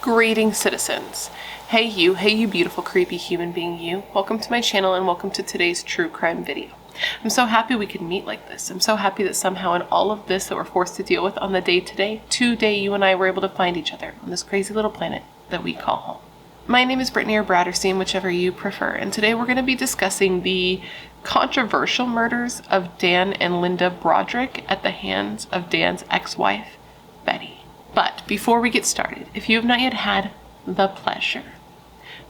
Greetings, citizens. Hey you beautiful creepy human being you. Welcome to my channel and welcome to today's true crime video. I'm so happy we could meet like this. I'm so happy that somehow in all of this that we're forced to deal with on the day today, you and I were able to find each other on this crazy little planet that we call home. My name is Brittany or Bratterstein, whichever you prefer, and today we're going to be discussing the controversial murders of Dan and Linda Broderick at the hands of Dan's ex-wife, Betty. But before we get started, if you have not yet had the pleasure,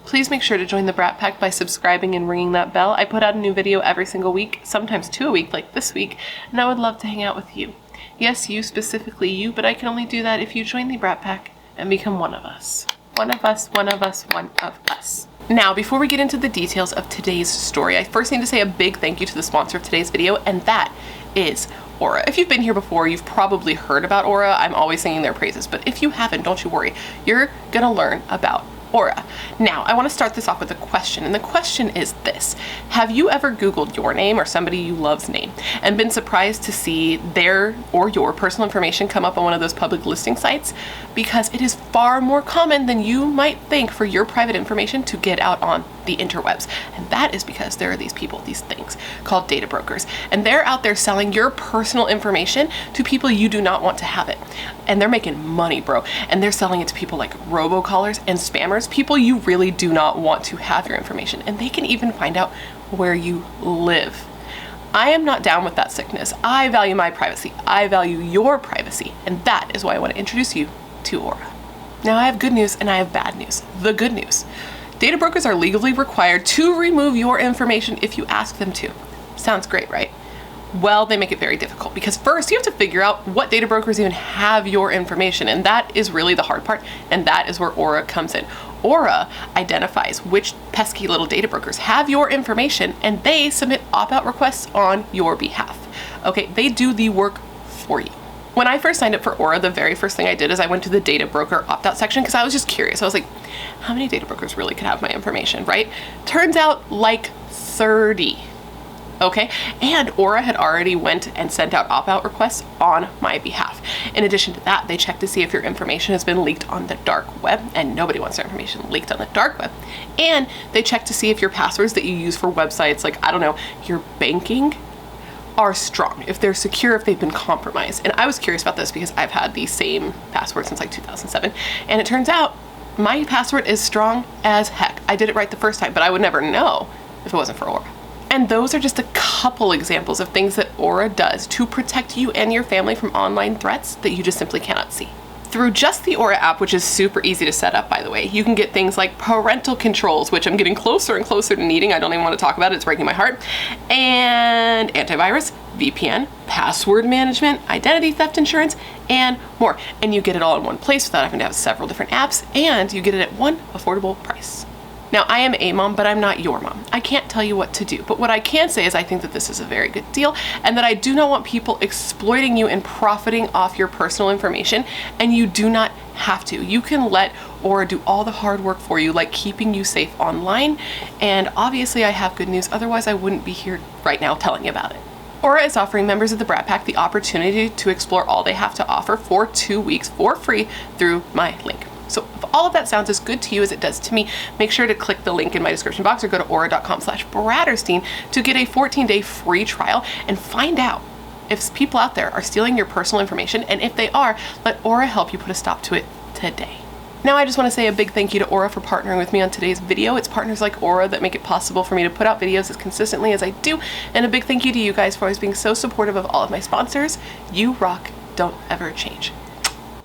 please make sure to join the Brat Pack by subscribing and ringing that bell. I put out a new video every single week, sometimes 2 a week like this week, and I would love to hang out with you. Yes, you, specifically you, but I can only do that if you join the Brat Pack and become one of us. One of us, one of us, one of us. Now, before we get into the details of today's story, I first need to say a big thank you to the sponsor of today's video, and that is Aura. If you've been here before, you've probably heard about Aura. I'm always singing their praises, but if you haven't, don't you worry. You're gonna learn about Aura. Now, I want to start this off with a question, and the question is this. Have you ever Googled your name or somebody you love's name and been surprised to see their or your personal information come up on one of those public listing sites? Because it is far more common than you might think for your private information to get out on the interwebs. And that is because there are these people, these things called data brokers, and they're out there selling your personal information to people you do not want to have it. And they're making money, bro. And they're selling it to people like robocallers and spammers, people you really do not want to have your information. And they can even find out where you live. I am not down with that sickness. I value my privacy. I value your privacy. And that is why I want to introduce you to Aura. Now, I have good news and I have bad news. The good news: data brokers are legally required to remove your information if you ask them to. Sounds great, right? Well, they make it very difficult because first you have to figure out what data brokers even have your information, and that is really the hard part, and that is where Aura comes in. Aura identifies which pesky little data brokers have your information, and they submit opt-out requests on your behalf. Okay, they do the work for you. When I first signed up for Aura, the very first thing I did is I went to the data broker opt-out section because I was just curious. I was like, how many data brokers really could have my information, right? Turns out like 30. Okay, and Aura had already went and sent out opt-out requests on my behalf. In addition to that, they check to see if your information has been leaked on the dark web, and nobody wants their information leaked on the dark web. And they check to see if your passwords that you use for websites like, I don't know, your banking, are strong, if they're secure, if they've been compromised. And I was curious about this because I've had the same password since like 2007, and it turns out my password is strong as heck. I did it right the first time, but I would never know if it wasn't for Aura. And those are just a couple examples of things that Aura does to protect you and your family from online threats that you just simply cannot see. Through just the Aura app, which is super easy to set up, by the way, you can get things like parental controls, which I'm getting closer and closer to needing. I don't even want to talk about it. It's breaking my heart. And antivirus, VPN, password management, identity theft insurance, and more. And you get it all in one place without having to have several different apps, and you get it at one affordable price. Now, I am a mom, but I'm not your mom. I can't tell you what to do, but what I can say is I think that this is a very good deal, and that I do not want people exploiting you and profiting off your personal information, and you do not have to. You can let Aura do all the hard work for you, like keeping you safe online, and obviously I have good news, otherwise I wouldn't be here right now telling you about it. Aura is offering members of the Brat Pack the opportunity to explore all they have to offer for 2 weeks for free through my link. So if all of that sounds as good to you as it does to me, make sure to click the link in my description box or go to aura.com/Bratterstein to get a 14-day free trial and find out if people out there are stealing your personal information, and if they are, let Aura help you put a stop to it today. Now, I just want to say a big thank you to Aura for partnering with me on today's video. It's partners like Aura that make it possible for me to put out videos as consistently as I do, and a big thank you to you guys for always being so supportive of all of my sponsors. You rock, don't ever change.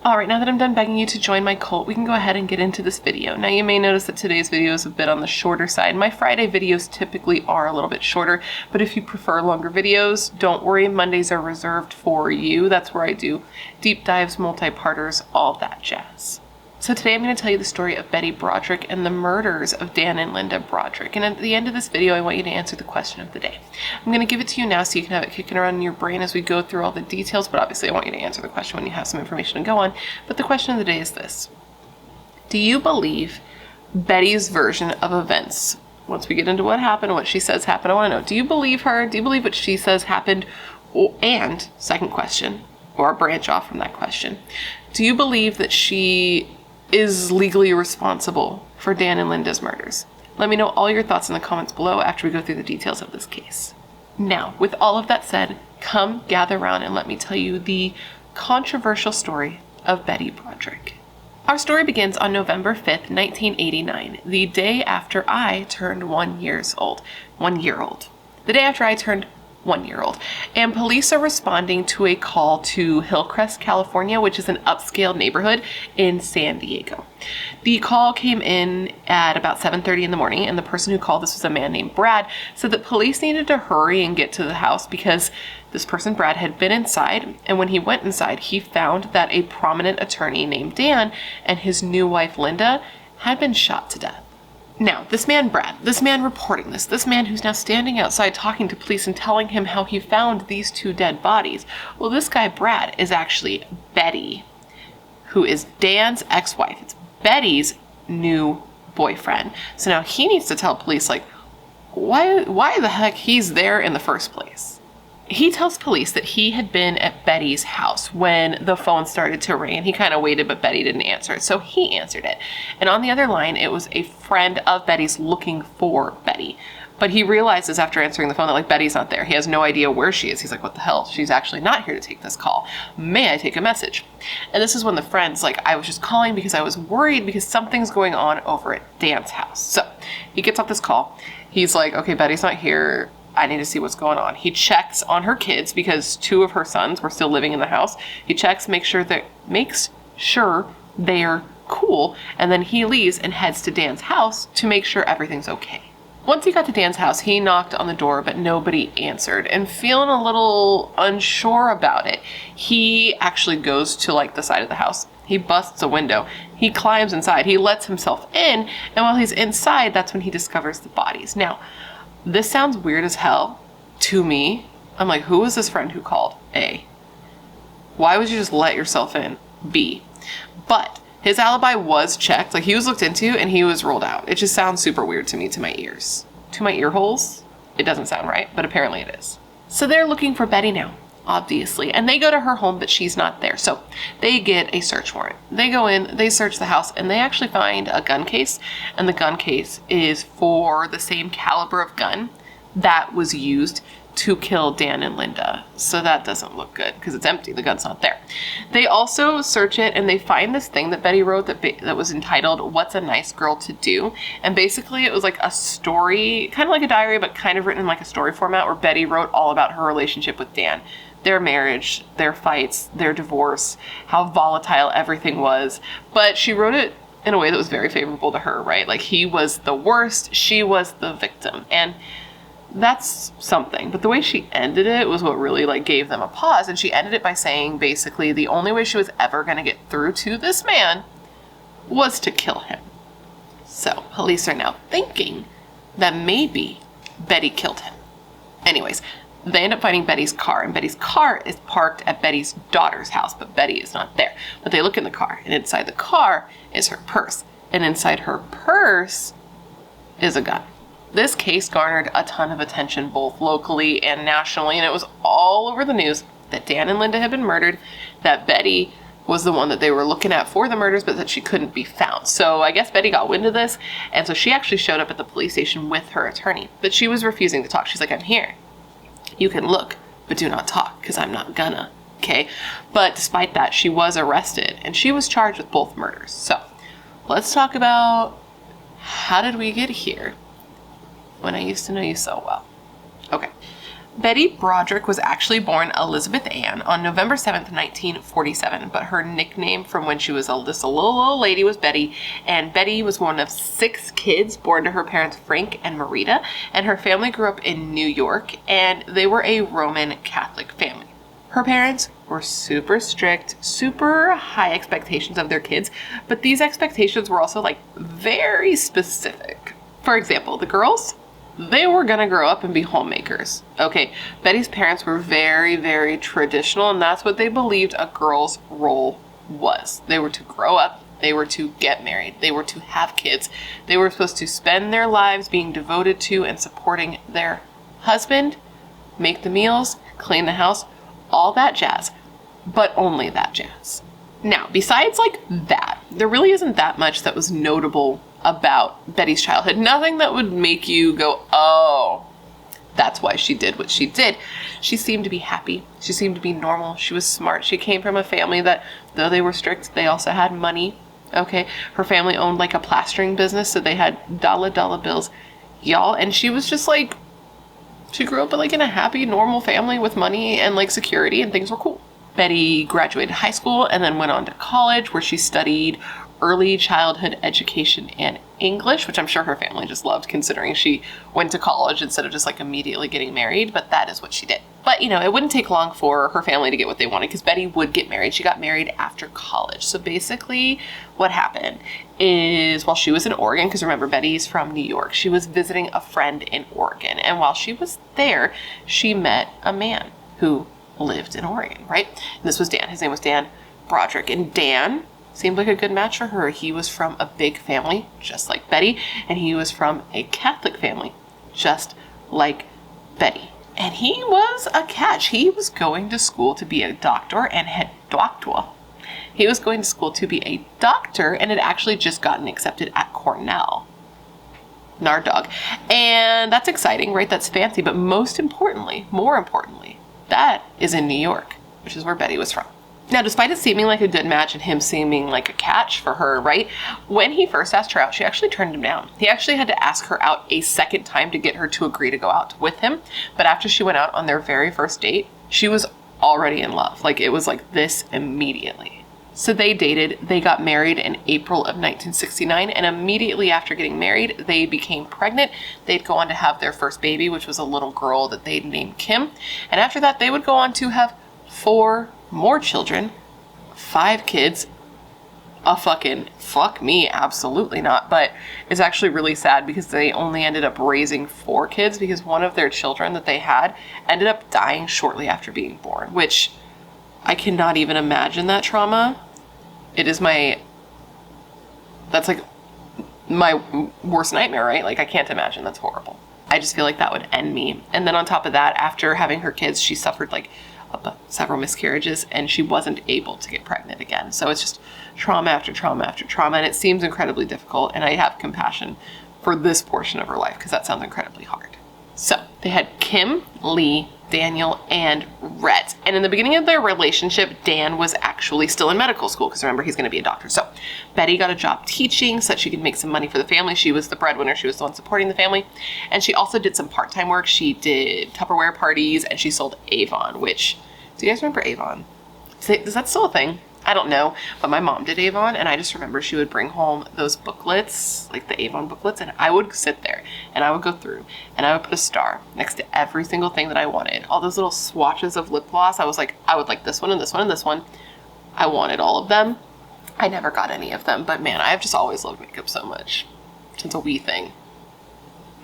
Alright, now that I'm done begging you to join my cult, we can go ahead and get into this video. Now, you may notice that today's video is a bit on the shorter side. My Friday videos typically are a little bit shorter, but if you prefer longer videos, don't worry, Mondays are reserved for you. That's where I do deep dives, multi-parters, all that jazz. So today I'm going to tell you the story of Betty Broderick and the murders of Dan and Linda Broderick. And at the end of this video, I want you to answer the question of the day. I'm going to give it to you now so you can have it kicking around in your brain as we go through all the details, but obviously I want you to answer the question when you have some information to go on. But the question of the day is this. Do you believe Betty's version of events? Once we get into what happened, what she says happened, I want to know, do you believe her? Do you believe what she says happened? And second question, or a branch off from that question, do you believe that she is legally responsible for Dan and Linda's murders? Let me know all your thoughts in the comments below after we go through the details of this case. Now, with all of that said, come gather around and let me tell you the controversial story of Betty Broderick. Our story begins on November 5th, 1989, the day after I turned 1 year old. The day after I turned 1 year old. And police are responding to a call to Hillcrest, California, which is an upscale neighborhood in San Diego. The call came in at about 7:30 in the morning, and the person who called, this was a man named Brad, said that police needed to hurry and get to the house because this person, Brad, had been inside, and when he went inside, he found that a prominent attorney named Dan and his new wife, Linda, had been shot to death. Now, this man, Brad, this man reporting this man who's now standing outside talking to police and telling him how he found these two dead bodies. Well, this guy, Brad, is actually Betty, who is Dan's ex-wife. It's Betty's new boyfriend. So now he needs to tell police, like, why the heck he's there in the first place. He tells police that he had been at Betty's house when the phone started to ring, and he kind of waited, but Betty didn't answer it, so he answered it. And on the other line, it was a friend of Betty's looking for Betty. But he realizes after answering the phone that, like, Betty's not there. He has no idea where she is. He's like, what the hell? She's actually not here to take this call. May I take a message? And this is when the friend's like, I was just calling because I was worried because something's going on over at Dan's house. So he gets off this call. He's like, okay, Betty's not here. I need to see what's going on. He checks on her kids because two of her sons were still living in the house. He checks, makes sure they're cool, and then he leaves and heads to Dan's house to make sure everything's okay. Once he got to Dan's house, he knocked on the door, but nobody answered. And feeling a little unsure about it, he actually goes to, like, the side of the house. He busts a window. He climbs inside. He lets himself in, and while he's inside, that's when he discovers the bodies. Now, this sounds weird as hell to me. I'm like, who was this friend who called? A. Why would you just let yourself in? B. But his alibi was checked. Like, he was looked into and he was ruled out. It just sounds super weird to me, to my ears. To my ear holes, it doesn't sound right, but apparently it is. So they're looking for Betty now, obviously. And they go to her home, but she's not there. So they get a search warrant. They go in, they search the house, and they actually find a gun case. And the gun case is for the same caliber of gun that was used to kill Dan and Linda. So that doesn't look good because it's empty. The gun's not there. They also search it and they find this thing that Betty wrote that was entitled, What's a Nice Girl to Do? And basically it was like a story, kind of like a diary, but kind of written in like a story format where Betty wrote all about her relationship with Dan. Their marriage, their fights, their divorce, how volatile everything was. But she wrote it in a way that was very favorable to her, right? Like, he was the worst, she was the victim. And that's something. But the way she ended it was what really, like, gave them a pause. And she ended it by saying, basically, the only way she was ever going to get through to this man was to kill him. So police are now thinking that maybe Betty killed him. Anyways, they end up finding Betty's car, and Betty's car is parked at Betty's daughter's house, but Betty is not there. But they look in the car, and inside the car is her purse. And inside her purse is a gun. This case garnered a ton of attention, both locally and nationally, and it was all over the news that Dan and Linda had been murdered, that Betty was the one that they were looking at for the murders, but that she couldn't be found. So I guess Betty got wind of this, and so she actually showed up at the police station with her attorney. But she was refusing to talk. She's like, I'm here. You can look, but do not talk, because I'm not gonna, okay? But despite that, she was arrested, and she was charged with both murders. So let's talk about how did we get here when I used to know you so well. Okay. Betty Broderick was actually born Elizabeth Ann on November 7th, 1947, but her nickname from when she was just a little old lady was Betty, and Betty was one of 6 kids born to her parents Frank and Marita, and her family grew up in New York, and they were a Roman Catholic family. Her parents were super strict, super high expectations of their kids, but these expectations were also, like, very specific. For example, the girls, they were gonna grow up and be homemakers. Okay, Betty's parents were very, very traditional, and that's what they believed a girl's role was. They were to grow up, they were to get married, they were to have kids. They were supposed to spend their lives being devoted to and supporting their husband, make the meals, clean the house, all that jazz, but only that jazz. Now, besides like that, there really isn't that much that was notable about Betty's childhood. Nothing that would make you go, oh, that's why she did what she did. She seemed to be happy. She seemed to be normal. She was smart. She came from a family that, though they were strict, they also had money. Okay, her family owned like a plastering business, so they had dollar bills, y'all. And she was just like, she grew up like in a happy, normal family with money and like security, and things were cool. Betty graduated high school and then went on to college, where she studied early childhood education and English, which I'm sure her family just loved, considering she went to college instead of just like immediately getting married. But that is what she did. But you know, it wouldn't take long for her family to get what they wanted, because Betty would get married. She got married after college. So basically what happened is, while she was in Oregon, because remember, Betty's from New York, she was visiting a friend in Oregon. And while she was there, she met a man who lived in Oregon, right? And this was Dan. His name was Dan Broderick. And Dan seemed like a good match for her. He was from a big family, just like Betty, and he was from a Catholic family, just like Betty. And he was a catch. He was going to school to be a doctor and had doctor. He was going to school to be a doctor and had actually just gotten accepted at Cornell. Nard dog. And that's exciting, right? That's fancy. But most importantly, more importantly, that is in New York, which is where Betty was from. Now, despite it seeming like a good match and him seeming like a catch for her, right? When he first asked her out, she actually turned him down. He actually had to ask her out a second time to get her to agree to go out with him. But after she went out on their very first date, she was already in love. Like, it was like this immediately. So they dated, they got married in April of 1969, and immediately after getting married, they became pregnant. They'd go on to have their first baby, which was a little girl that they'd named Kim. And after that, they would go on to have 4 more children, 5 kids. Fuck me, absolutely not. But it's actually really sad because they only ended up raising 4 kids, because one of their children that they had ended up dying shortly after being born, which I cannot even imagine that trauma. That's like my worst nightmare, right? Like, I can't imagine. That's horrible. I just feel like that would end me. And then on top of that, after having her kids, she suffered like several miscarriages, and she wasn't able to get pregnant again. So it's just trauma after trauma after trauma, and it seems incredibly difficult, and I have compassion for this portion of her life, because that sounds incredibly hard. So they had Kim, Lee, Daniel, and Rhett. And in the beginning of their relationship, Dan was actually still in medical school, because remember, he's going to be a doctor. So Betty got a job teaching so that she could make some money for the family. She was the breadwinner. She was the one supporting the family. And she also did some part-time work. She did Tupperware parties, and she sold Avon, which, do you guys remember Avon? Is that still a thing? I don't know, but my mom did Avon, and I just remember she would bring home those booklets, like the Avon booklets, and I would sit there, and I would go through, and I would put a star next to every single thing that I wanted. All those little swatches of lip gloss, I was like, I would like this one and this one and this one. I wanted all of them. I never got any of them, but man, I've just always loved makeup so much. It's a wee thing.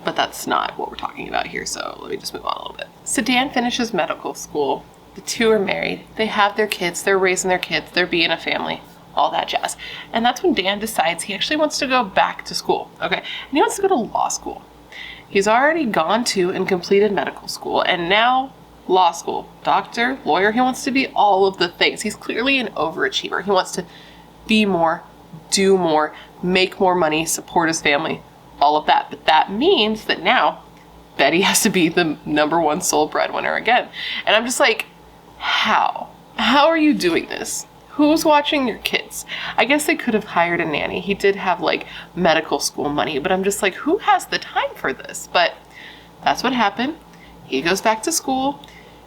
But that's not what we're talking about here, so let me just move on a little bit. So Dan finishes medical school. The 2 are married. They have their kids. They're raising their kids. They're being a family. All that jazz. And that's when Dan decides he actually wants to go back to school. Okay. And he wants to go to law school. He's already gone to and completed medical school. And now law school. Doctor, lawyer. He wants to be all of the things. He's clearly an overachiever. He wants to be more, do more, make more money, support his family. All of that. But that means that now Betty has to be the #1 sole breadwinner again. And I'm just like, how? How are you doing this? Who's watching your kids? I guess they could have hired a nanny. He did have like medical school money, but I'm just like, who has the time for this? But that's what happened. He goes back to school.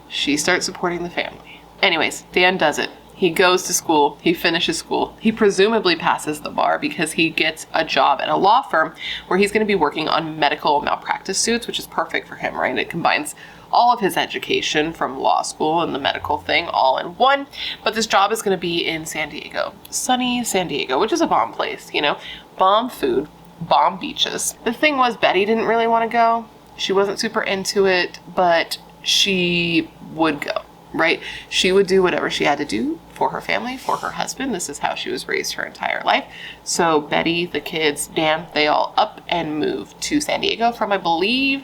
She starts supporting the family. Anyways, Dan does it. He goes to school. He finishes school. He presumably passes the bar because he gets a job at a law firm where he's going to be working on medical malpractice suits, which is perfect for him, right? It combines all of his education from law school and the medical thing all in one. But this job is going to be in San Diego. Sunny San Diego, which is a bomb place, you know? Bomb food, bomb beaches. The thing was, Betty didn't really want to go. She wasn't super into it, but she would go, right? She would do whatever she had to do for her family, for her husband. This is how she was raised her entire life. So Betty, the kids, Dan, they all up and moved to San Diego from, I believe,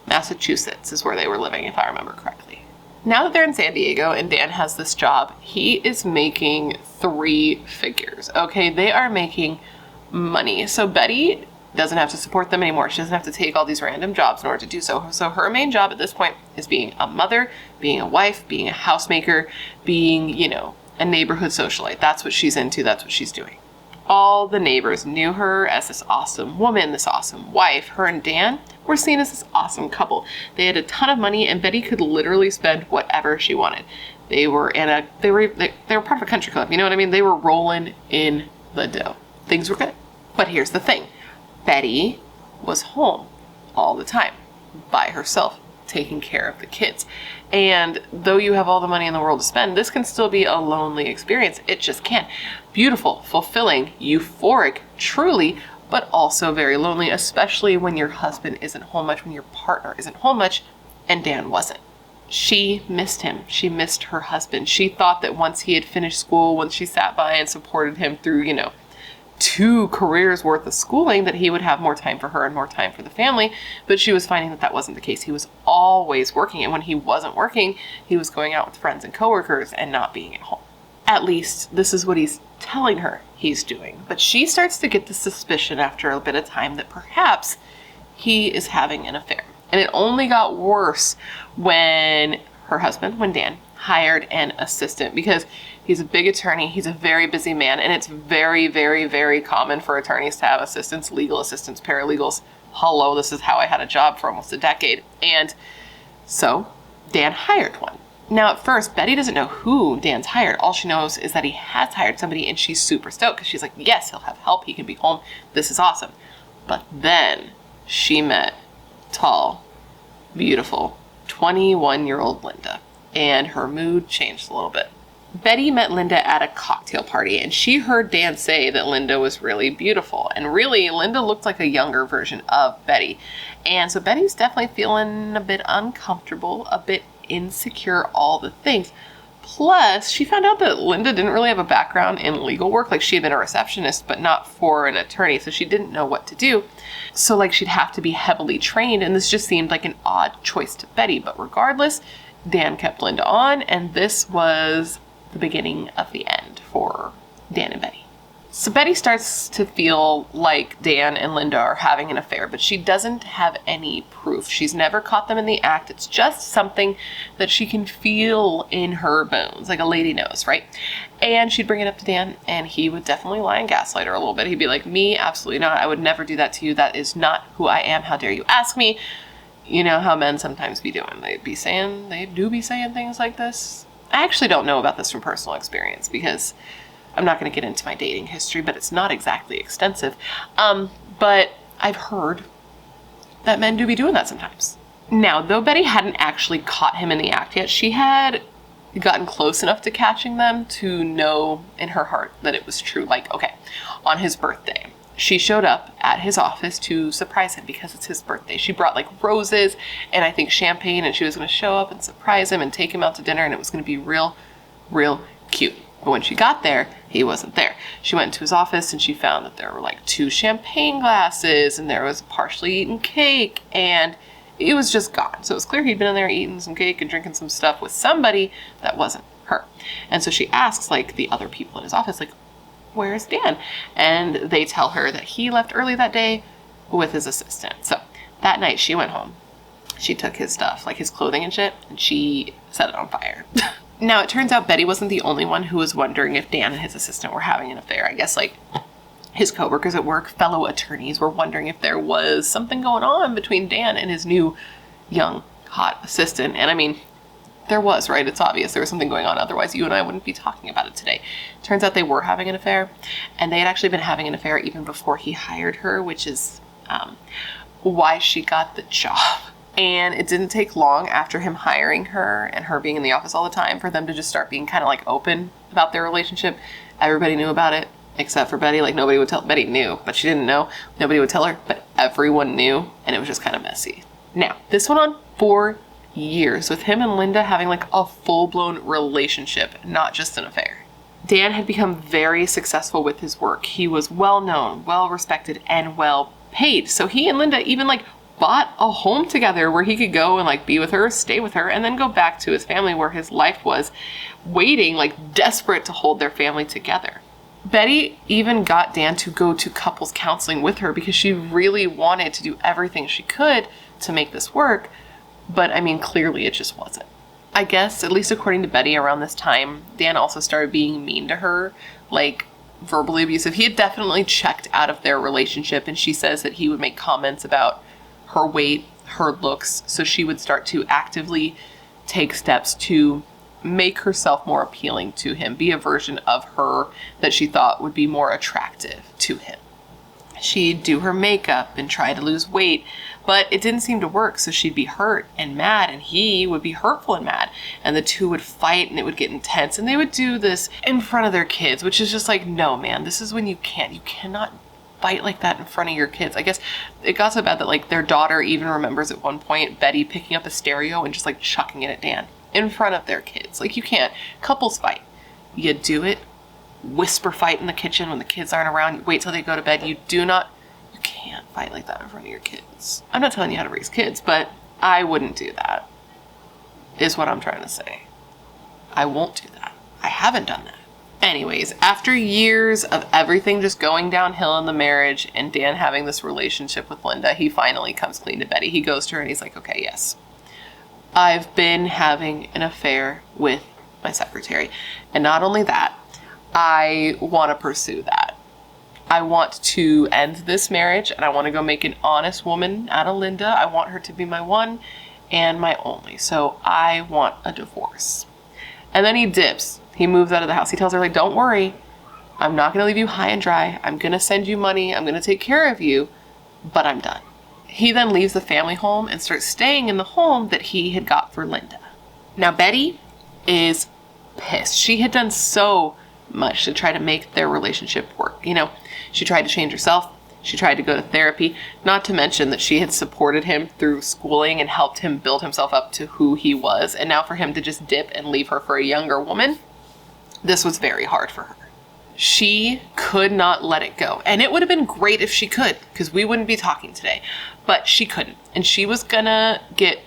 Massachusetts is where they were living, if I remember correctly. Now that they're in San Diego and Dan has this job, he is making 3 figures, okay? They are making money. So Betty doesn't have to support them anymore. She doesn't have to take all these random jobs in order to do so. So her main job at this point is being a mother, being a wife, being a housemaker, being, you know, a neighborhood socialite. That's what she's into. That's what she's doing. All the neighbors knew her as this awesome woman, this awesome wife. Her and Dan were seen as this awesome couple. They had a ton of money, and Betty could literally spend whatever she wanted. They were part of a country club. You know what I mean? They were rolling in the dough. Things were good. But here's the thing. Betty was home all the time by herself, taking care of the kids. And though you have all the money in the world to spend, this can still be a lonely experience. It just can. Beautiful, fulfilling, euphoric, truly, but also very lonely, especially when your husband isn't home much, when your partner isn't home much, and Dan wasn't. She missed him. She missed her husband. She thought that once he had finished school, once she sat by and supported him through, you know, 2 careers worth of schooling, that he would have more time for her and more time for the family. But she was finding that that wasn't the case. He was always working. And when he wasn't working, he was going out with friends and coworkers and not being at home. At least this is what he's telling her he's doing. But she starts to get the suspicion after a bit of time that perhaps he is having an affair. And it only got worse when her husband, when Dan, hired an assistant, because he's a big attorney. He's a very busy man, and it's very, very, very common for attorneys to have assistants, legal assistants, paralegals. Hello, this is how I had a job for almost a decade. And so Dan hired one. Now, at first, Betty doesn't know who Dan's hired. All she knows is that he has hired somebody, and she's super stoked because she's like, yes, he'll have help. He can be home. This is awesome. But then she met tall, beautiful, 21-year-old Linda, and her mood changed a little bit. Betty met Linda at a cocktail party, and she heard Dan say that Linda was really beautiful. And really, Linda looked like a younger version of Betty. And so Betty's definitely feeling a bit uncomfortable, a bit insecure, all the things. Plus, she found out that Linda didn't really have a background in legal work. Like, she had been a receptionist, but not for an attorney, so she didn't know what to do. So, like, she'd have to be heavily trained, and this just seemed like an odd choice to Betty. But regardless, Dan kept Linda on, and this was the beginning of the end for Dan and Betty. So Betty starts to feel like Dan and Linda are having an affair, but she doesn't have any proof. She's never caught them in the act. It's just something that she can feel in her bones, like a lady knows, right? And she'd bring it up to Dan, and he would definitely lie and gaslight her a little bit. He'd be like, me? Absolutely not. I would never do that to you. That is not who I am. How dare you ask me? You know how men sometimes be doing. They do be saying things like this. I actually don't know about this from personal experience because I'm not going to get into my dating history, but it's not exactly extensive. But I've heard that men do be doing that sometimes. Now, though Betty hadn't actually caught him in the act yet, she had gotten close enough to catching them to know in her heart that it was true. Like, okay, on his birthday, she showed up at his office to surprise him because it's his birthday. She brought like roses and I think champagne, and she was going to show up and surprise him and take him out to dinner, and it was going to be real, real cute. But when she got there, he wasn't there. She went into his office and she found that there were like 2 champagne glasses and there was partially eaten cake, and it was just gone. So it was clear he'd been in there eating some cake and drinking some stuff with somebody that wasn't her. And so she asks like the other people in his office, like, where's Dan? And they tell her that he left early that day with his assistant. So that night she went home. She took his stuff, like his clothing and shit, and she set it on fire. Now, it turns out Betty wasn't the only one who was wondering if Dan and his assistant were having an affair. I guess, like, his coworkers at work, fellow attorneys, were wondering if there was something going on between Dan and his new, young, hot assistant. And I mean, there was, right? It's obvious there was something going on. Otherwise, you and I wouldn't be talking about it today. Turns out they were having an affair, and they had actually been having an affair even before he hired her, which is why she got the job. And it didn't take long after him hiring her and her being in the office all the time for them to just start being kind of like open about their relationship. Everybody knew about it except for Betty. Like, nobody would tell. Betty knew, but she didn't know. Nobody would tell her, but everyone knew, and it was just kind of messy. Now, this went on 4 years with him and Linda having like a full-blown relationship, not just an affair. Dan had become very successful with his work. He was well known, well respected, and well paid. So he and Linda even like bought a home together where he could go and like be with her, stay with her, and then go back to his family where his life was, waiting, like desperate to hold their family together. Betty even got Dan to go to couples counseling with her because she really wanted to do everything she could to make this work. But I mean, clearly it just wasn't. I guess, at least according to Betty, around this time, Dan also started being mean to her, like verbally abusive. He had definitely checked out of their relationship, and she says that he would make comments about her weight, her looks, so she would start to actively take steps to make herself more appealing to him, be a version of her that she thought would be more attractive to him. She'd do her makeup and try to lose weight, but it didn't seem to work, so she'd be hurt and mad, and he would be hurtful and mad, and the two would fight, and it would get intense, and they would do this in front of their kids, which is just like, no, man, this is when you cannot fight like that in front of your kids. I guess it got so bad that like their daughter even remembers at one point Betty picking up a stereo and just like chucking it at Dan in front of their kids. Like, you can't. Couples fight. You do it. Whisper fight in the kitchen when the kids aren't around. You wait till they go to bed. You can't fight like that in front of your kids. I'm not telling you how to raise kids, but I wouldn't do that, is what I'm trying to say. I won't do that. I haven't done that. Anyways, after years of everything just going downhill in the marriage and Dan having this relationship with Linda, he finally comes clean to Betty. He goes to her and he's like, okay, yes, I've been having an affair with my secretary. And not only that, I want to pursue that. I want to end this marriage and I want to go make an honest woman out of Linda. I want her to be my one and my only. So I want a divorce. And then he dips. He moves out of the house. He tells her, like, don't worry. I'm not going to leave you high and dry. I'm going to send you money. I'm going to take care of you, but I'm done. He then leaves the family home and starts staying in the home that he had got for Linda. Now, Betty is pissed. She had done so much to try to make their relationship work. You know, she tried to change herself. She tried to go to therapy, not to mention that she had supported him through schooling and helped him build himself up to who he was. And now for him to just dip and leave her for a younger woman, this was very hard for her. She could not let it go. And it would have been great if she could, because we wouldn't be talking today. But she couldn't. And she was gonna get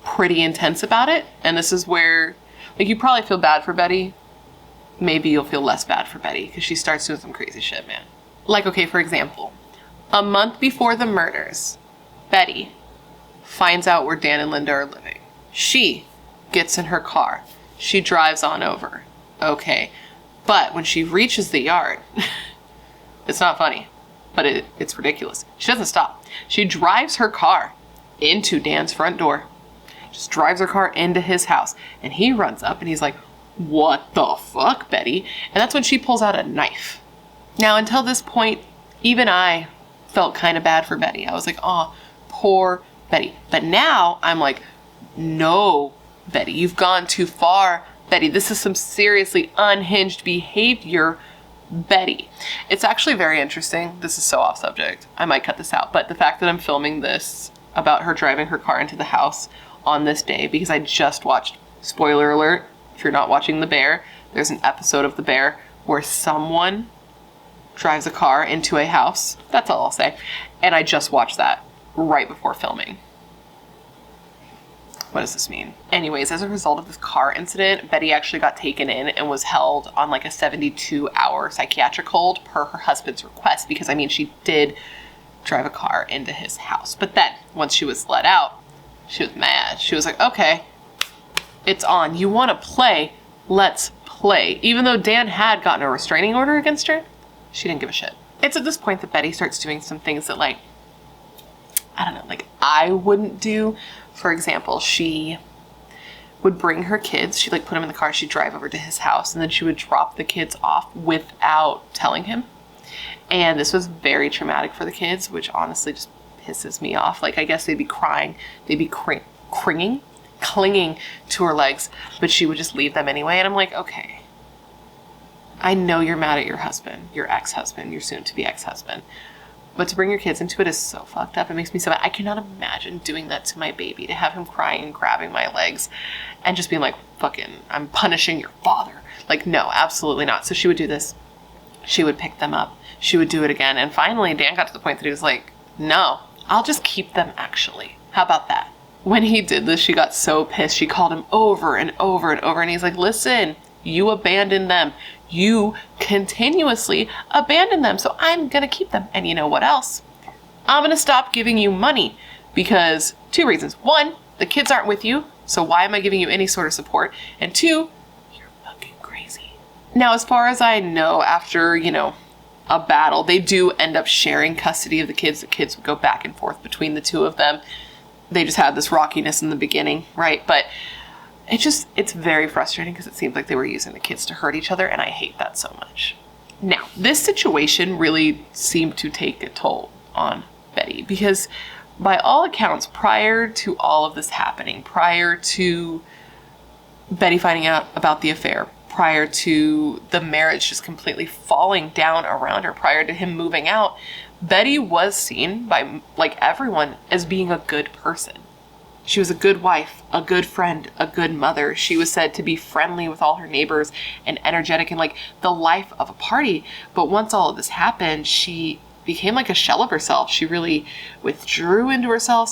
pretty intense about it. And this is where, like, you probably feel bad for Betty. Maybe you'll feel less bad for Betty, because she starts doing some crazy shit, man. Like, okay, for example, a month before the murders, Betty finds out where Dan and Linda are living. She gets in her car. She drives on over. Okay. But when she reaches the yard, it's not funny, but it's ridiculous. She doesn't stop. She drives her car into Dan's front door. Just drives her car into his house. And he runs up and he's like, what the fuck, Betty? And that's when she pulls out a knife. Now, until this point, even I felt kind of bad for Betty. I was like, oh, poor Betty. But now I'm like, no, Betty, you've gone too far. Betty, this is some seriously unhinged behavior, Betty. It's actually very interesting. This is so off subject. I might cut this out. But the fact that I'm filming this about her driving her car into the house on this day, because I just watched, spoiler alert, if you're not watching The Bear, there's an episode of The Bear where someone drives a car into a house. That's all I'll say. And I just watched that right before filming. What does this mean? Anyways, as a result of this car incident, Betty actually got taken in and was held on like a 72-hour psychiatric hold per her husband's request, because I mean, she did drive a car into his house. But then once she was let out, she was mad. She was like, okay, it's on. You want to play? Let's play. Even though Dan had gotten a restraining order against her, she didn't give a shit. It's at this point that Betty starts doing some things that, like, I don't know, like I wouldn't do. For example, she would bring her kids, she'd like put them in the car, she'd drive over to his house, and then she would drop the kids off without telling him. And this was very traumatic for the kids, which honestly just pisses me off. Like, I guess they'd be crying, they'd be clinging to her legs, but she would just leave them anyway. And I'm like, okay, I know you're mad at your husband, your ex-husband, your soon-to-be ex-husband. But to bring your kids into it is so fucked up. It makes me so mad. I cannot imagine doing that to my baby, to have him crying and grabbing my legs and just being like, fucking, I'm punishing your father. Like, no, absolutely not. So she would do this. She would pick them up. She would do it again. And finally, Dan got to the point that he was like, no, I'll just keep them actually. How about that? When he did this, she got so pissed. She called him over and over and over. And he's like, listen, you abandoned them. You continuously abandoned them. So I'm going to keep them. And you know what else? I'm going to stop giving you money because 2 reasons. 1, the kids aren't with you. So why am I giving you any sort of support? And 2, you're fucking crazy. Now, as far as I know, after, a battle, they do end up sharing custody of the kids. The kids would go back and forth between the 2 of them. They just had this rockiness in the beginning, right? But it's very frustrating because it seems like they were using the kids to hurt each other, and I hate that so much. Now, this situation really seemed to take a toll on Betty because by all accounts, prior to all of this happening, prior to Betty finding out about the affair, prior to the marriage just completely falling down around her, prior to him moving out, Betty was seen by everyone as being a good person. She was a good wife, a good friend, a good mother. She was said to be friendly with all her neighbors and energetic and the life of a party. But once all of this happened, she became like a shell of herself. She really withdrew into herself,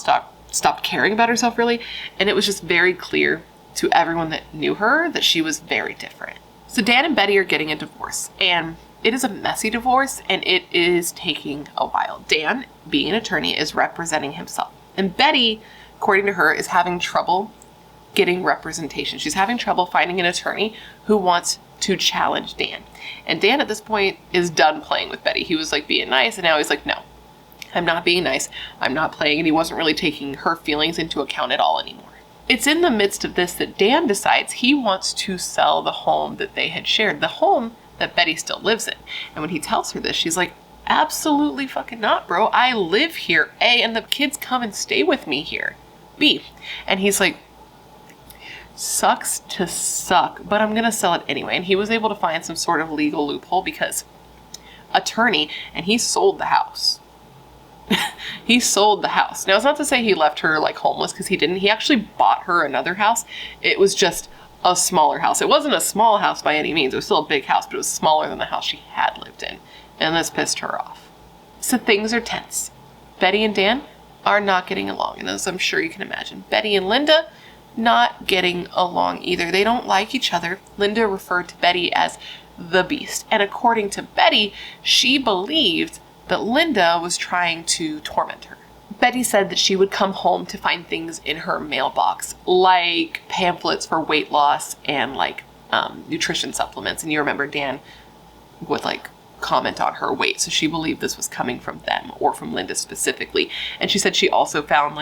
stopped caring about herself really. And it was just very clear to everyone that knew her that she was very different. So Dan and Betty are getting a divorce, and it is a messy divorce, and it is taking a while. Dan, being an attorney, is representing himself, and Betty, according to her, is having trouble getting representation. She's having trouble finding an attorney who wants to challenge Dan. And Dan at this point is done playing with Betty. He was being nice, and now he's like, no, I'm not being nice. I'm not playing, and he wasn't really taking her feelings into account at all anymore. It's in the midst of this that Dan decides he wants to sell the home that they had shared, the home that Betty still lives in. And when he tells her this, she's like, absolutely fucking not, bro. I live here, A, and the kids come and stay with me here, B. And he's like, sucks to suck, but I'm going to sell it anyway. And he was able to find some sort of legal loophole because attorney, and he sold the house. He sold the house. Now, it's not to say he left her homeless, because he didn't. He actually bought her another house. It was just a smaller house. It wasn't a small house by any means. It was still a big house, but it was smaller than the house she had lived in. And this pissed her off. So things are tense. Betty and Dan are not getting along. And as I'm sure you can imagine, Betty and Linda not getting along either. They don't like each other. Linda referred to Betty as the beast. And according to Betty, she believed that Linda was trying to torment her. Betty said that she would come home to find things in her mailbox, like pamphlets for weight loss and nutrition supplements. And you remember Dan would comment on her weight. So she believed this was coming from them or from Linda specifically. And she said she also found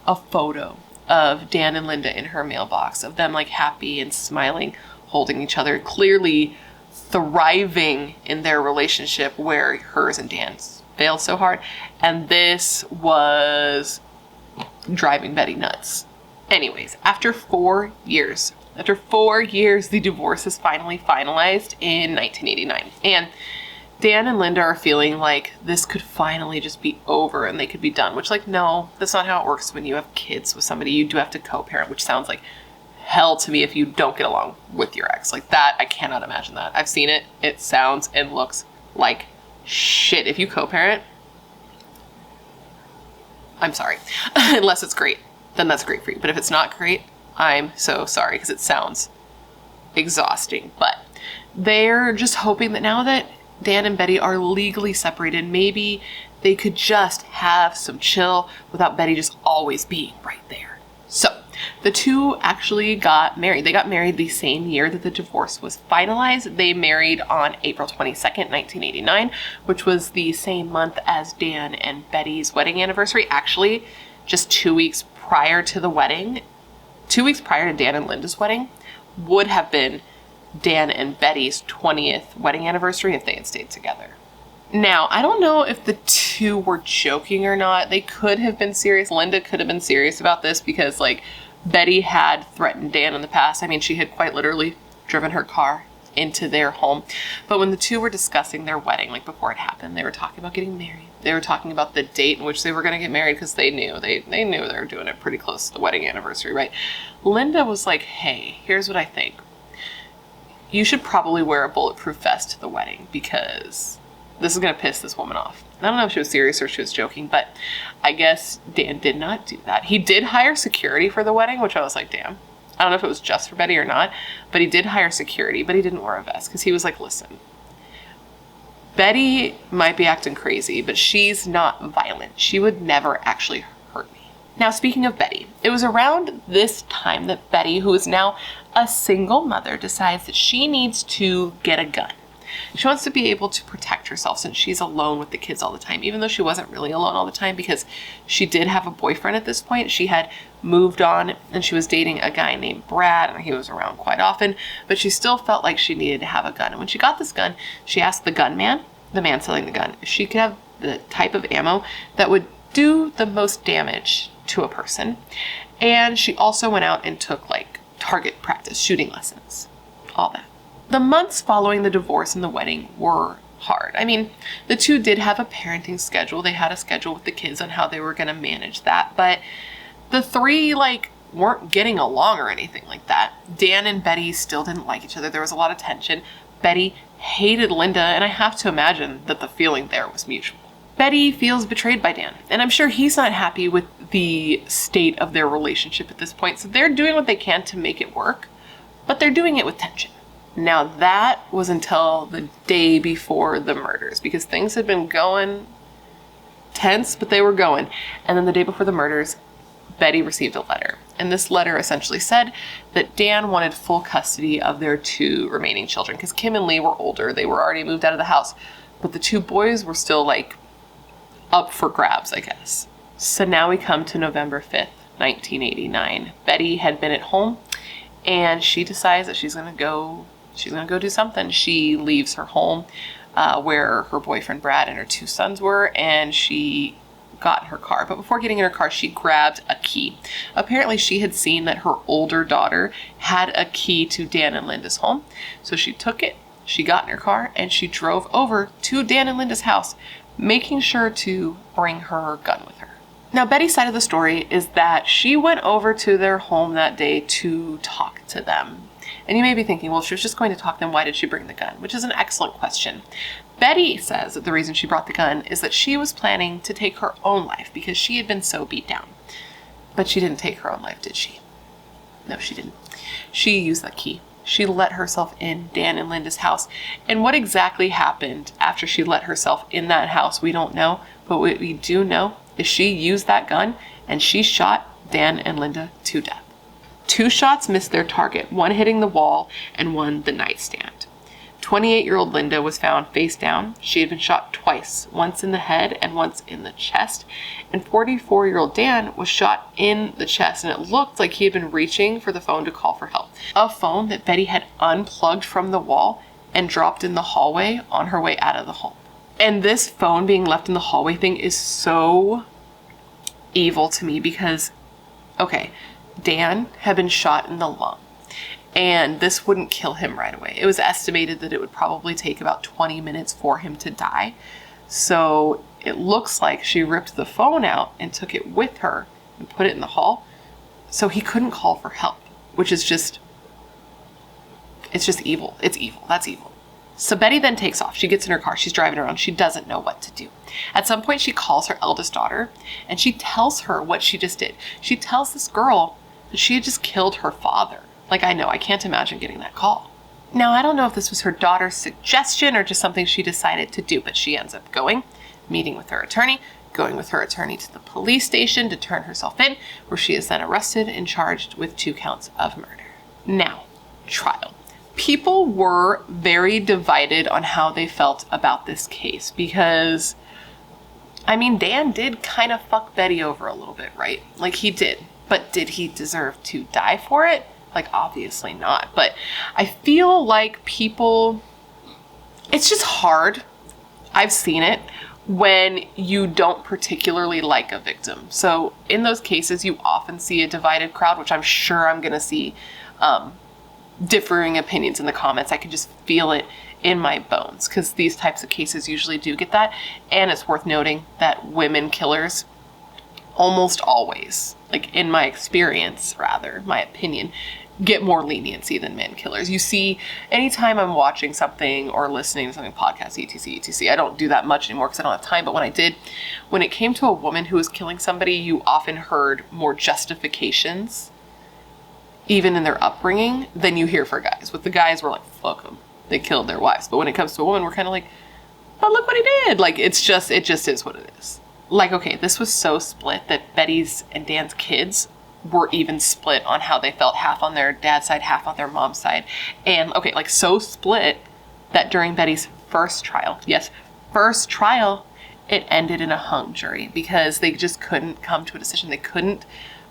a photo of Dan and Linda in her mailbox of them happy and smiling, holding each other, clearly thriving in their relationship where hers and Dan's failed so hard. And this was driving Betty nuts. Anyways, after 4 years, the divorce is finally finalized in 1989. And Dan and Linda are feeling like this could finally just be over and they could be done, which no, that's not how it works when you have kids with somebody. You do have to co-parent, which sounds like hell to me if you don't get along with your ex. That, I cannot imagine that. I've seen it. It sounds and looks like shit. If you co-parent, I'm sorry. Unless it's great, then that's great for you. But if it's not great, I'm so sorry because it sounds exhausting. But they're just hoping that now that Dan and Betty are legally separated, maybe they could just have some chill without Betty just always being right there. So the two actually got married. They got married the same year that the divorce was finalized. They married on April 22nd, 1989, which was the same month as Dan and Betty's wedding anniversary. Actually, just 2 weeks prior to the wedding, 2 weeks prior to Dan and Linda's wedding, would have been Dan and Betty's 20th wedding anniversary if they had stayed together. Now, I don't know if the two were joking or not. They could have been serious. Linda could have been serious about this because, Betty had threatened Dan in the past. I mean, she had quite literally driven her car into their home. But when the two were discussing their wedding, before it happened, they were talking about getting married. They were talking about the date in which they were going to get married because they knew they were doing it pretty close to the wedding anniversary, right? Linda was like, hey, here's what I think. You should probably wear a bulletproof vest to the wedding because this is going to piss this woman off. I don't know if she was serious or she was joking, but I guess Dan did not do that. He did hire security for the wedding, which I was like, damn. I don't know if it was just for Betty or not, but he did hire security, but he didn't wear a vest because he was like, listen, Betty might be acting crazy, but she's not violent. She would never actually hurt me. Now, speaking of Betty, it was around this time that Betty, who is now a single mother, decides that she needs to get a gun. She wants to be able to protect herself since she's alone with the kids all the time, even though she wasn't really alone all the time because she did have a boyfriend at this point. She had moved on and she was dating a guy named Brad, and he was around quite often, but she still felt like she needed to have a gun. And when she got this gun, she asked the gunman, the man selling the gun, if she could have the type of ammo that would do the most damage to a person. And she also went out and took like target practice, shooting lessons, all that. The months following the divorce and the wedding were hard. I mean, the two did have a parenting schedule. They had a schedule with the kids on how they were going to manage that, but the three weren't getting along or anything like that. Dan and Betty still didn't like each other. There was a lot of tension. Betty hated Linda, and I have to imagine that the feeling there was mutual. Betty feels betrayed by Dan, and I'm sure he's not happy with the state of their relationship at this point, so they're doing what they can to make it work, but they're doing it with tension. Now that was until the day before the murders, because things had been going tense, but they were going. And then the day before the murders, Betty received a letter. And this letter essentially said that Dan wanted full custody of their two remaining children, because Kim and Lee were older. They were already moved out of the house, but the two boys were still up for grabs, I guess. So now we come to November 5th, 1989. Betty had been at home and she decides that she's going to go do something. She leaves her home where her boyfriend Brad and her two sons were, and she got in her car. But before getting in her car, she grabbed a key. Apparently she had seen that her older daughter had a key to Dan and Linda's home. So she took it, she got in her car, and she drove over to Dan and Linda's house, making sure to bring her gun with her. Now, Betty's side of the story is that she went over to their home that day to talk to them. And you may be thinking, well, if she was just going to talk to them, why did she bring the gun? Which is an excellent question. Betty says that the reason she brought the gun is that she was planning to take her own life because she had been so beat down. But she didn't take her own life, did she? No, she didn't. She used that key. She let herself in Dan and Linda's house. And what exactly happened after she let herself in that house, we don't know. But what we do know is she used that gun and she shot Dan and Linda to death. 2 shots missed their target, one hitting the wall and one the nightstand. 28-year-old Linda was found face down. She had been shot twice, once in the head and once in the chest. And 44-year-old Dan was shot in the chest, and it looked like he had been reaching for the phone to call for help. A phone that Betty had unplugged from the wall and dropped in the hallway on her way out of the home. And this phone being left in the hallway thing is so evil to me because, okay, Dan had been shot in the lung, and this wouldn't kill him right away. It was estimated that it would probably take about 20 minutes for him to die. So it looks like she ripped the phone out and took it with her and put it in the hall so he couldn't call for help, which is just, it's just evil. It's evil. That's evil. So Betty then takes off. She gets in her car. She's driving around. She doesn't know what to do. At some point, she calls her eldest daughter and she tells her what she just did. She tells this girl that she had just killed her father. I know, I can't imagine getting that call. Now, I don't know if this was her daughter's suggestion or just something she decided to do, but she ends up going, meeting with her attorney, going with her attorney to the police station to turn herself in, where she is then arrested and charged with 2 counts of murder. Now, trial. People were very divided on how they felt about this case because, Dan did kind of fuck Betty over a little bit, right? He did. But did he deserve to die for it? Obviously not. But I feel like people, it's just hard. I've seen it when you don't particularly like a victim. So in those cases, you often see a divided crowd, which I'm sure I'm going to see differing opinions in the comments. I can just feel it in my bones because these types of cases usually do get that. And it's worth noting that women killers almost always, in my experience, rather, my opinion, get more leniency than man killers. You see, anytime I'm watching something or listening to something, podcast, etc. I don't do that much anymore because I don't have time, but when I did, when it came to a woman who was killing somebody, you often heard more justifications, even in their upbringing, than you hear for guys. With the guys, we're like, fuck them, they killed their wives. But when it comes to a woman, we're kind of like, but look what he did. Like, it just is what it is. Like, okay, this was so split that Betty's and Dan's kids were even split on how they felt, half on their dad's side, half on their mom's side. And okay, like so split that during Betty's first trial, yes, first trial, it ended in a hung jury because they just couldn't come to a decision. They couldn't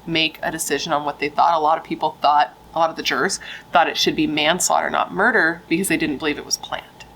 make a decision on what they thought. A lot of people thought, a lot of the jurors thought it should be manslaughter, not murder, because they didn't believe it was planned.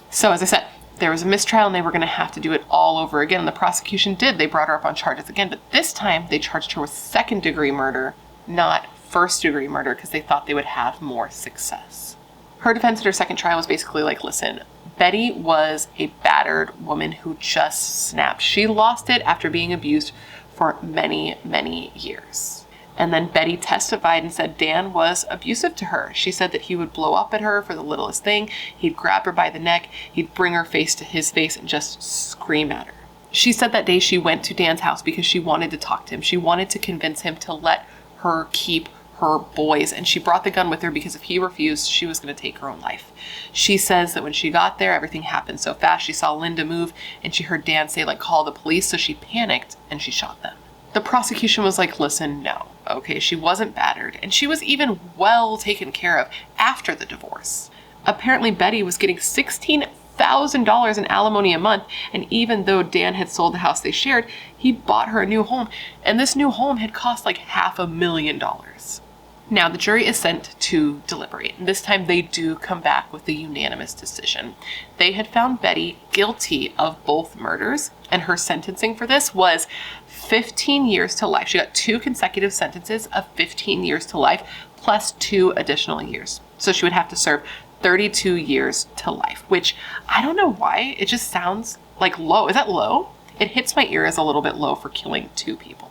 So as I said, there was a mistrial and they were going to have to do it all over again. And the prosecution did. They brought her up on charges again, but this time they charged her with second-degree murder, not first-degree murder, because they thought they would have more success. Her defense at her second trial was basically like, listen, Betty was a battered woman who just snapped. She lost it after being abused for many, many years. And then Betty testified and said Dan was abusive to her. She said that he would blow up at her for the littlest thing. He'd grab her by the neck. He'd bring her face to his face and just scream at her. She said that day she went to Dan's house because she wanted to talk to him. She wanted to convince him to let her keep her boys. And she brought the gun with her because if he refused, she was going to take her own life. She says that when she got there, everything happened so fast. She saw Linda move and she heard Dan say, like, call the police. So she panicked and she shot them. The prosecution was like, listen, no. Okay, she wasn't battered, and she was even well taken care of after the divorce. Apparently, Betty was getting $16,000 in alimony a month, and even though Dan had sold the house they shared, he bought her a new home, and this new home had cost like $500,000. Now, the jury is sent to deliberate, and this time they do come back with a unanimous decision. They had found Betty guilty of both murders, and her sentencing for this was 15 years to life. She got 2 consecutive sentences of 15 years to life, plus 2 additional years. So she would have to serve 32 years to life, which I don't know why. It just sounds like low. Is that low? It hits my ear as a little bit low for killing 2 people.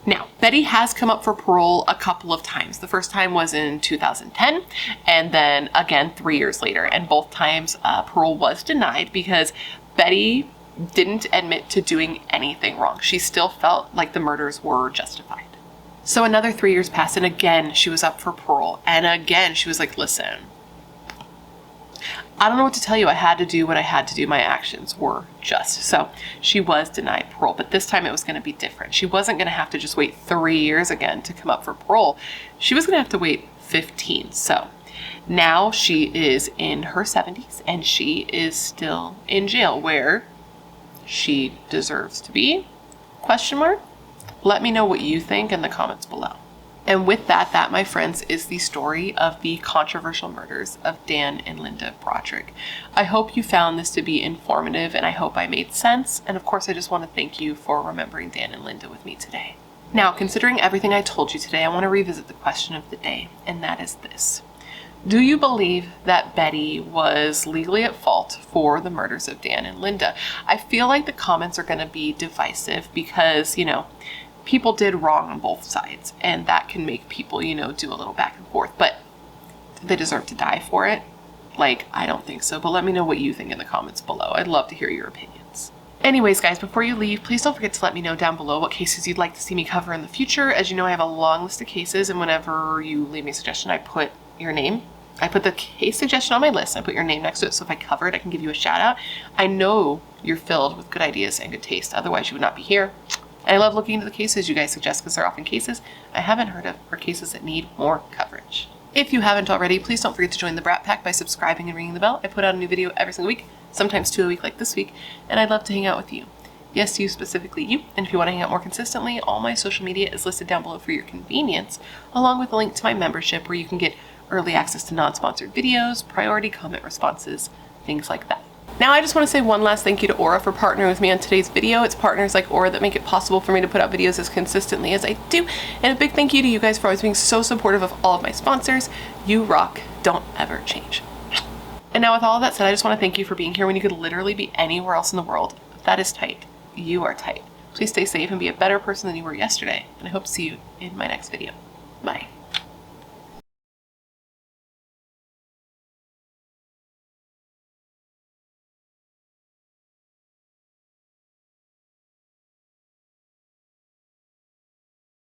Now, Betty has come up for parole a couple of times. The first time was in 2010, and then again 3 years later. And both times parole was denied because Betty didn't admit to doing anything wrong. She still felt like the murders were justified. So another 3 years passed, and again she was up for parole. And again she was like, listen, I don't know what to tell you. I had to do what I had to do. My actions were just. So she was denied parole, but this time it was going to be different. She wasn't going to have to just wait 3 years again to come up for parole. She was going to have to wait 15. So now she is in her 70s and she is still in jail where she deserves to be? Question mark? Let me know what you think in the comments below. And with that, my friends, is the story of the controversial murders of Dan and Linda Broderick. I hope you found this to be informative, and I hope I made sense. And of course, I just want to thank you for remembering Dan and Linda with me today. Now, considering everything I told you today, I want to revisit the question of the day, and that is this. Do you believe that Betty was legally at fault for the murders of Dan and Linda? I feel like the comments are going to be divisive because, people did wrong on both sides, and that can make people, do a little back and forth, but do they deserve to die for it? Like, I don't think so, but let me know what you think in the comments below. I'd love to hear your opinions. Anyways, guys, before you leave, please don't forget to let me know down below what cases you'd like to see me cover in the future. As you know, I have a long list of cases, and whenever you leave me a suggestion, I put your name. I put the case suggestion on my list. I put your name next to it, so if I cover it, I can give you a shout out. I know you're filled with good ideas and good taste. Otherwise, you would not be here. And I love looking into the cases you guys suggest because they're often cases I haven't heard of or cases that need more coverage. If you haven't already, please don't forget to join the Brat Pack by subscribing and ringing the bell. I put out a new video every single week, sometimes 2 a week like this week, and I'd love to hang out with you. Yes, you, specifically you. And if you want to hang out more consistently, all my social media is listed down below for your convenience, along with a link to my membership where you can get early access to non-sponsored videos, priority comment responses, things like that. Now, I just want to say one last thank you to Aura for partnering with me on today's video. It's partners like Aura that make it possible for me to put out videos as consistently as I do. And a big thank you to you guys for always being so supportive of all of my sponsors. You rock. Don't ever change. And now with all of that said, I just want to thank you for being here when you could literally be anywhere else in the world. If that is tight, you are tight. Please stay safe and be a better person than you were yesterday. And I hope to see you in my next video. Bye.